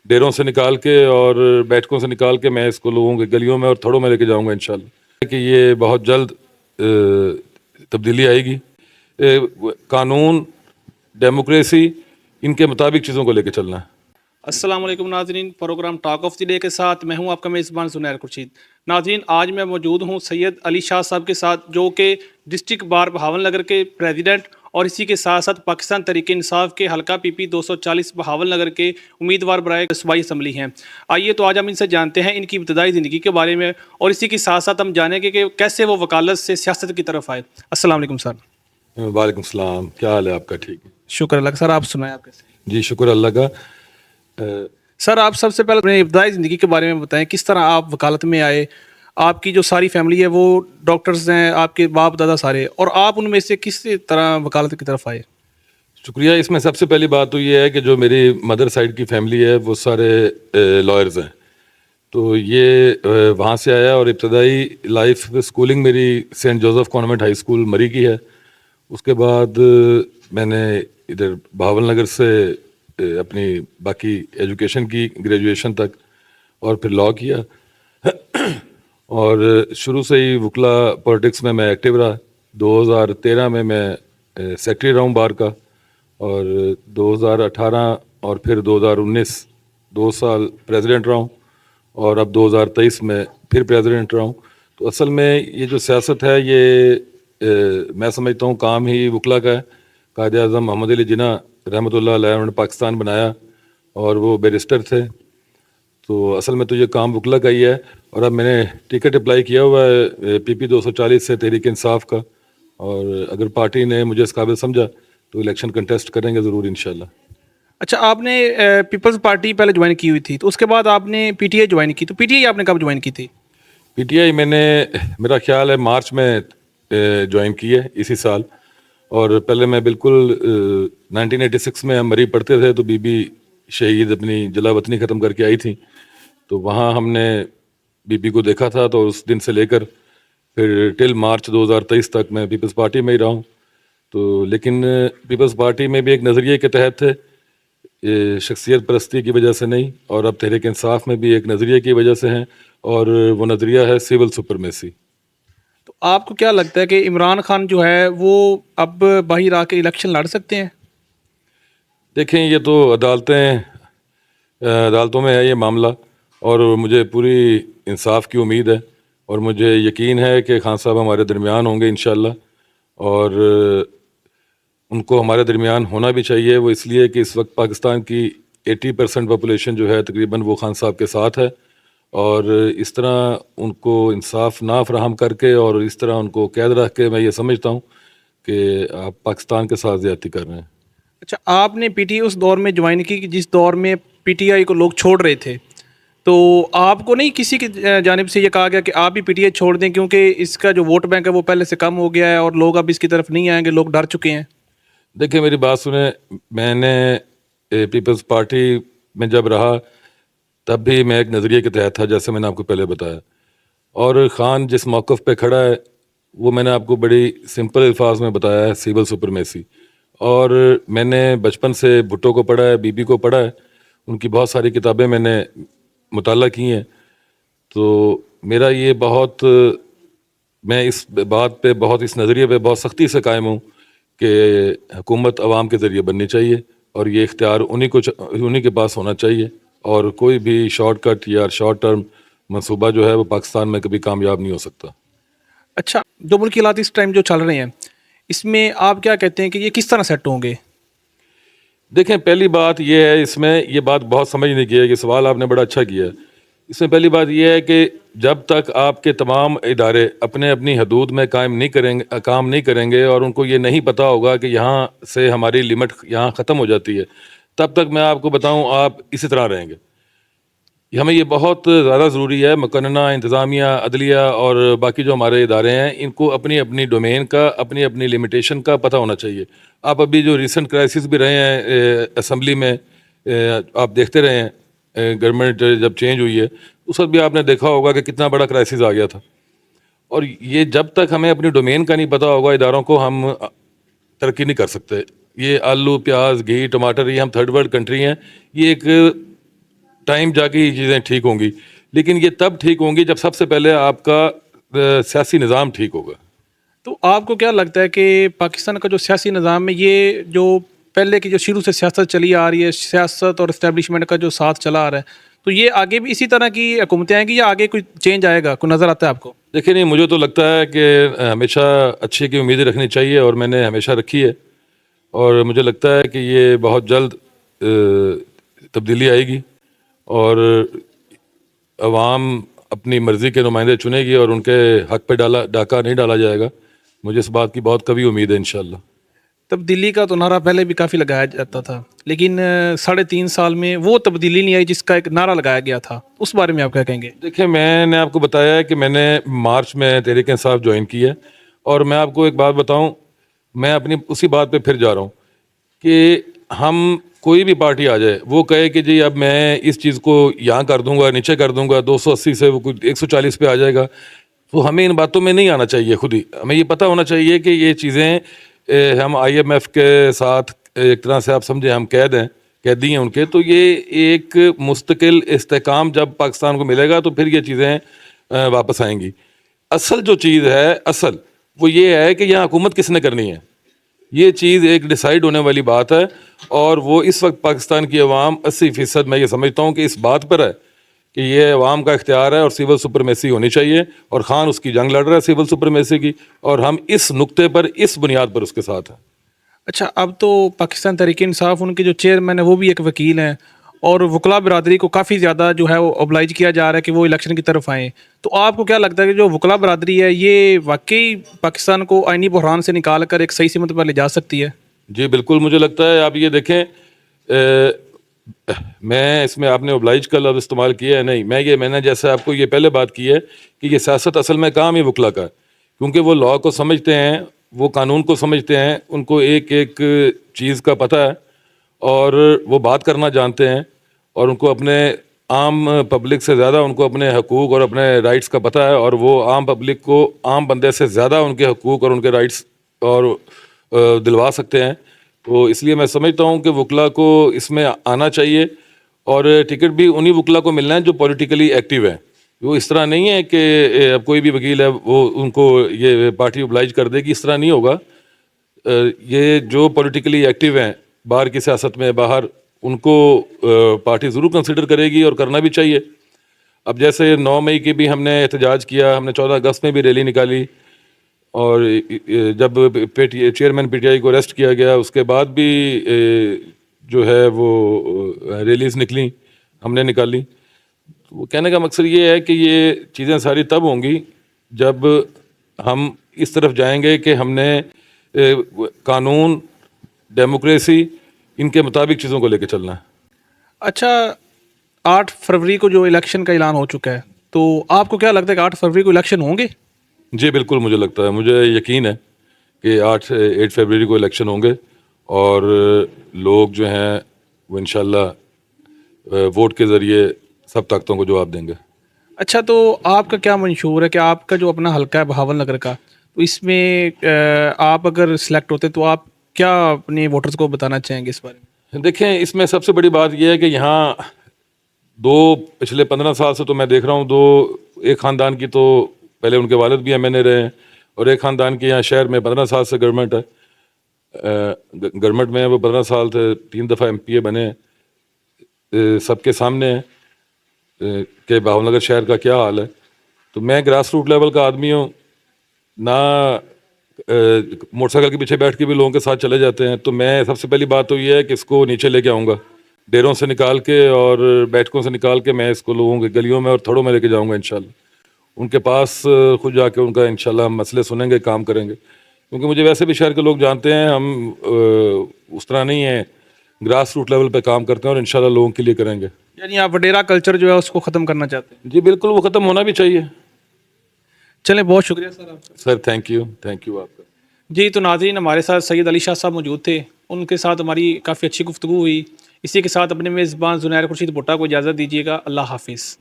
ڈیروں سے نکال کے اور بیٹھکوں سے نکال کے میں اس کو لوگوں کے گلیوں میں اور تھڑوں میں لے کے جاؤں گا انشاءاللہ کہ یہ بہت جلد تبدیلی آئے گی. قانون، ڈیموکریسی، ان کے مطابق چیزوں کو لے کے چلنا ہے. السلام علیکم ناظرین، programme talk of the day کے ساتھ میں ہوں آپ کا میزبان زنیر خورشید. ناظرین، آج میں موجود ہوں سید علی شاہ صاحب کے ساتھ، جو کہ ڈسٹرکٹ بار بہاول نگر کے پریزیڈنٹ اور اسی کے ساتھ ساتھ پاکستان تحریک انصاف کے حلقہ PP 240 بہاول نگر کے امیدوار برائے صوبائی اسمبلی ہیں. آئیے تو آج ہم ان سے جانتے ہیں ان کی ابتدائی زندگی کے بارے میں، اور اسی کے ساتھ ساتھ ہم جانیں گے کہ کیسے وہ وکالت سے سیاست کی طرف آئے. السلام علیکم سر. وعلیکم السلام، کیا حال ہے آپ کا؟ ٹھیک ہے، شکر اللہ کا. سر آپ سنائیں، آپ کیسے؟ جی شکر اللہ کا. سر آپ سب سے پہلے اپنے ابتدائی زندگی کے بارے میں بتائیں، کس طرح آپ وکالت میں آئے؟ آپ کی جو ساری فیملی ہے وہ ڈاکٹرز ہیں، آپ کے باپ دادا سارے، اور آپ ان میں سے کس طرح وکالت کی طرف آئے؟ شکریہ. اس میں سب سے پہلی بات تو یہ ہے کہ جو میری مدر سائڈ کی فیملی ہے وہ سارے لائرز ہیں، تو یہ وہاں سے آیا. اور ابتدائی لائف اسکولنگ میری saint Joseph convent high school Murree کی ہے. اس کے بعد میں نے ادھر بہاول نگر سے اپنی باقی ایجوکیشن کی، گریجویشن تک، اور پھر لاء کیا. اور شروع سے ہی وکلا پولیٹکس میں ایکٹیو رہا. 2013 میں سیکٹری رہا ہوں بار کا، اور 2018 اور پھر 2019 2 سال پریزیڈنٹ رہا ہوں، اور اب 2023 میں پھر پریزیڈنٹ رہا ہوں. تو اصل میں یہ جو سیاست ہے یہ میں سمجھتا ہوں کام ہی وکلا کا ہے. قائد اعظم محمد علی جناح رحمۃ اللہ علیہ، انہوں نے پاکستان بنایا اور وہ بیرسٹر تھے، تو اصل میں تو یہ کام وکلا کا ہی ہے. اور اب میں نے ٹکٹ اپلائی کیا ہوا ہے PP 240 سے تحریک انصاف کا، اور اگر پارٹی نے مجھے اس قابل سمجھا تو الیکشن کنٹیسٹ کریں گے ضرور انشاءاللہ. اچھا، آپ نے پیپلز پارٹی پہلے جوائن کی ہوئی تھی، تو اس کے بعد آپ نے PTI جوائن کی. تو PTI آپ نے کب جوائن کی تھی؟ PTI میں نے، میرا خیال ہے مارچ میں جوائن کی ہے اسی سال. اور پہلے میں بالکل 1986 میں ہم مری پڑھتے تھے تو بی شہید اپنی جلا وطنی ختم کر کے آئی تھیں، تو وہاں ہم نے بی کو دیکھا تھا. تو اس دن سے لے کر پھر ٹل مارچ 2023 تک میں پیپلز پارٹی میں ہی رہا ہوں. تو لیکن پیپلز پارٹی میں بھی ایک نظریے کے تحت تھے، شخصیت پرستی کی وجہ سے نہیں، اور اب تحریک انصاف میں بھی ایک نظریے کی وجہ سے ہیں، اور وہ نظریہ ہے سول سپرمیسی. تو آپ کو کیا لگتا ہے کہ عمران خان جو ہے وہ اب باہر آ کے الیکشن لڑ سکتے ہیں؟ دیکھیں، یہ تو عدالتوں میں ہے یہ معاملہ، اور مجھے پوری انصاف کی امید ہے، اور مجھے یقین ہے کہ خان صاحب ہمارے درمیان ہوں گے انشاءاللہ. اور ان کو ہمارے درمیان ہونا بھی چاہیے. وہ اس لیے کہ اس وقت پاکستان کی 80% پاپولیشن جو ہے تقریباً وہ خان صاحب کے ساتھ ہے، اور اس طرح ان کو انصاف نہ فراہم کر کے اور اس طرح ان کو قید رکھ کے میں یہ سمجھتا ہوں کہ آپ پاکستان کے ساتھ زیادتی کر رہے ہیں. اچھا، آپ نے PTI اس دور میں جوائن کی کہ جس دور میں PTI کو لوگ چھوڑ رہے تھے، تو آپ کو نہیں کسی کی جانب سے یہ کہا گیا کہ آپ بھی PTI چھوڑ دیں کیونکہ اس کا جو ووٹ بینک ہے وہ پہلے سے کم ہو گیا ہے اور لوگ اب اس کی طرف نہیں آئیں گے، لوگ ڈر چکے ہیں؟ دیکھیں، میری بات سنیں. میں نے پیپلز پارٹی میں جب رہا تب بھی میں ایک نظریے کے تحت تھا، جیسے میں نے آپ کو پہلے بتایا. اور خان جس موقف پہ کھڑا ہے وہ میں نے آپ کو بڑی سمپل الفاظ میں بتایا ہے، سول سپرمیسی. اور میں نے بچپن سے بھٹو کو پڑھا ہے، بی کو پڑھا ہے، ان کی بہت ساری کتابیں میں نے مطالعہ کی ہیں. تو میرا یہ میں اس بات پہ اس نظریے پہ بہت سختی سے قائم ہوں کہ حکومت عوام کے ذریعے بننی چاہیے، اور یہ اختیار انہی کے پاس ہونا چاہیے، اور کوئی بھی شارٹ کٹ یا شارٹ ٹرم منصوبہ جو ہے وہ پاکستان میں کبھی کامیاب نہیں ہو سکتا. اچھا، جو ملکی حالات اس ٹائم جو چل رہے ہیں، اس میں آپ کیا کہتے ہیں کہ یہ کس طرح سیٹ ہوں گے؟ دیکھیں، پہلی بات یہ ہے، اس میں یہ بات بہت سمجھنے کی ہے، یہ سوال آپ نے بڑا اچھا کیا ہے. اس میں پہلی بات یہ ہے کہ جب تک آپ کے تمام ادارے اپنی حدود میں کام نہیں کریں گے اور ان کو یہ نہیں پتہ ہوگا کہ یہاں سے ہماری لمٹ یہاں ختم ہو جاتی ہے، تب تک میں آپ کو بتاؤں آپ اسی طرح رہیں گے. ہمیں یہ بہت زیادہ ضروری ہے، مقننہ انتظامیہ، عدلیہ اور باقی جو ہمارے ادارے ہیں، ان کو اپنی ڈومین کا، اپنی لمیٹیشن کا پتہ ہونا چاہیے. آپ ابھی جو ریسنٹ کرائسس بھی رہے ہیں اسمبلی میں، آپ دیکھتے رہے ہیں، گورنمنٹ جب چینج ہوئی ہے اس وقت بھی آپ نے دیکھا ہوگا کہ کتنا بڑا کرائسس آ گیا تھا. اور یہ جب تک ہمیں اپنی ڈومین کا نہیں پتہ ہوگا اداروں کو، ہم ترقی نہیں کر سکتے. یہ آلو، پیاز، گھی، ٹماٹر، یہ ہم تھرڈ ورلڈ کنٹری ہیں، یہ ایک ٹائم جا کے یہ چیزیں ٹھیک ہوں گی، لیکن یہ تب ٹھیک ہوں گی جب سب سے پہلے آپ کا سیاسی نظام ٹھیک ہوگا۔ تو آپ کو کیا لگتا ہے کہ پاکستان کا جو سیاسی نظام ہے، یہ جو پہلے کی جو شروع سے سیاست چلی آ رہی ہے، سیاست اور اسٹیبلشمنٹ کا جو ساتھ چلا آ رہا ہے، تو یہ آگے بھی اسی طرح کی حکومتیں آئیں گی یا آگے کوئی چینج آئے گا؟ کوئی نظر آتا ہے آپ کو؟ دیکھیں نہیں، مجھے تو لگتا ہے کہ ہمیشہ اچھے کی امیدیں رکھنی چاہیے، اور میں نے ہمیشہ رکھی ہے، اور مجھے لگتا ہے کہ یہ بہت جلد تبدیلی آئے گی، اور عوام اپنی مرضی کے نمائندے چنے گی، اور ان کے حق پہ ڈاکہ نہیں ڈالا جائے گا۔ مجھے اس بات کی بہت قوی امید ہے انشاءاللہ۔ تبدیلی کا تو نعرہ پہلے بھی کافی لگایا جاتا تھا، لیکن 3.5 سال میں وہ تبدیلی نہیں آئی جس کا ایک نعرہ لگایا گیا تھا، اس بارے میں آپ کیا کہیں گے؟ دیکھیں، میں نے آپ کو بتایا ہے کہ میں نے مارچ میں تحریک انصاف جوائن کی ہے، اور میں آپ کو ایک بات بتاؤں، میں اپنی اسی بات پہ پھر جا رہا ہوں کہ ہم کوئی بھی پارٹی آ جائے، وہ کہے کہ جی اب میں اس چیز کو یہاں کر دوں گا، نیچے کر دوں گا، 280 سے وہ کچھ 140 پہ آ جائے گا، تو ہمیں ان باتوں میں نہیں آنا چاہیے۔ خود ہی ہمیں یہ پتہ ہونا چاہیے کہ یہ چیزیں ہم IMF کے ساتھ ایک طرح سے آپ سمجھیں ہم قیدی ہیں ان کے، تو یہ ایک مستقل استحکام جب پاکستان کو ملے گا تو پھر یہ چیزیں واپس آئیں گی۔ اصل جو چیز ہے، اصل وہ یہ ہے کہ یہاں حکومت کس نے کرنی ہے، یہ چیز ایک ڈیسائیڈ ہونے والی بات ہے، اور وہ اس وقت پاکستان کی عوام 80% میں یہ سمجھتا ہوں کہ اس بات پر ہے کہ یہ عوام کا اختیار ہے، اور سول سپرمیسی ہونی چاہیے، اور خان اس کی جنگ لڑ رہا ہے سول سپرمیسی کی، اور ہم اس نقطے پر، اس بنیاد پر اس کے ساتھ ہیں۔ اچھا، اب تو پاکستان تحریک انصاف، ان کے جو چیئرمین ہیں وہ بھی ایک وکیل ہیں، اور وکلاء برادری کو کافی زیادہ جو ہے وہ اوبلائج کیا جا رہا ہے کہ وہ الیکشن کی طرف آئیں، تو آپ کو کیا لگتا ہے کہ جو وکلاء برادری ہے یہ واقعی پاکستان کو آئینی بحران سے نکال کر ایک صحیح سمت پر لے جا سکتی ہے؟ جی بالکل، مجھے لگتا ہے آپ یہ دیکھیں، میں اس میں آپ نے اوبلائج کا لفظ استعمال کیا ہے نہیں، میں نے جیسے آپ کو یہ پہلے بات کی ہے کہ یہ سیاست اصل میں کام ہی وکلا کا ہے، کیونکہ وہ لاء کو سمجھتے ہیں، وہ قانون کو سمجھتے ہیں، ان کو ایک ایک چیز کا پتہ ہے، اور وہ بات کرنا جانتے ہیں، اور ان کو اپنے عام پبلک سے زیادہ ان کو اپنے حقوق اور اپنے رائٹس کا پتہ ہے، اور وہ عام پبلک کو عام بندے سے زیادہ ان کے حقوق اور ان کے رائٹس اور دلوا سکتے ہیں۔ تو اس لیے میں سمجھتا ہوں کہ وکلا کو اس میں آنا چاہیے، اور ٹکٹ بھی انہی وکلا کو ملنا ہے جو پولیٹیکلی ایکٹیو ہیں۔ وہ اس طرح نہیں ہے کہ اب کوئی بھی وکیل ہے وہ ان کو یہ پارٹی اوبلائج کر دے گی، اس طرح نہیں ہوگا۔ یہ جو پولیٹیکلی ایکٹیو ہیں باہر کی سیاست میں، باہر، ان کو پارٹی ضرور کنسیڈر کرے گی، اور کرنا بھی چاہیے۔ اب جیسے 9 مئی کی بھی ہم نے احتجاج کیا، ہم نے 14 اگست میں بھی ریلی نکالی، اور جب چیئرمین PTI کو اریسٹ کیا گیا اس کے بعد بھی جو ہے وہ ریلیز نکلیں، ہم نے نکالی۔ وہ کہنے کا مقصد یہ ہے کہ یہ چیزیں ساری تب ہوں گی جب ہم اس طرف جائیں گے کہ ہم نے قانون، ڈیموکریسی، ان کے مطابق چیزوں کو لے کے چلنا ہے۔ اچھا، 8 فروری کو جو الیکشن کا اعلان ہو چکا ہے، تو آپ کو کیا لگتا ہے کہ 8 فروری کو الیکشن ہوں گے؟ جی بالکل، مجھے لگتا ہے، مجھے یقین ہے کہ 8 فروری کو الیکشن ہوں گے، اور لوگ جو ہیں وہ انشاءاللہ ووٹ کے ذریعے سب طاقتوں کو جواب دیں گے۔ اچھا، تو آپ کا کیا منشور ہے کہ آپ کا جو اپنا حلقہ ہے بہاول نگر کا، تو اس میں آپ اگر سلیکٹ ہوتے تو آپ کیا اپنے ووٹرز کو بتانا چاہیں گے اس بارے میں؟ دیکھیں، اس میں سب سے بڑی بات یہ ہے کہ یہاں پچھلے 15 سال سے تو میں دیکھ رہا ہوں، ایک خاندان کی تو پہلے ان کے والد بھی MNA رہے ہیں، اور ایک خاندان کی یہاں شہر میں 15 سال سے گورنمنٹ ہے، گورنمنٹ میں وہ 15 سال سے 3 دفعہ MPA بنے ہیں، سب کے سامنے ہے کہ بہاول نگر شہر کا کیا حال ہے۔ تو میں گراس روٹ لیول کا آدمی ہوں، نہ موٹر سائیکل کے پیچھے بیٹھ کے بھی لوگوں کے ساتھ چلے جاتے ہیں، تو میں سب سے پہلی بات تو یہ ہے کہ اس کو نیچے لے کے آؤں گا، ڈیروں سے نکال کے اور بیٹھکوں سے نکال کے، میں اس کو لوگوں کے گلیوں میں اور تھڑوں میں لے کے جاؤں گا انشاءاللہ، ان کے پاس خود جا کے ان کا انشاءاللہ ہم مسئلے سنیں گے، کام کریں گے، کیونکہ مجھے ویسے بھی شہر کے لوگ جانتے ہیں، ہم اس طرح نہیں ہیں، گراس روٹ لیول پہ کام کرتے ہیں، اور انشاءاللہ لوگوں کے لیے کریں گے۔ یعنی آپ وڈیرا کلچر جو ہے اس کو ختم کرنا چاہتے ہیں؟ جی بالکل، وہ ختم ہونا بھی چاہیے۔ چلیں، بہت شکریہ سر آپ کا۔ سر تھینک یو آپ کا۔ جی، تو ناظرین، ہمارے ساتھ سید علی شاہ صاحب موجود تھے، ان کے ساتھ ہماری کافی اچھی گفتگو ہوئی۔ اسی کے ساتھ اپنے میزبان زنیر خورشید بھٹا کو اجازت دیجیے گا۔ اللہ حافظ۔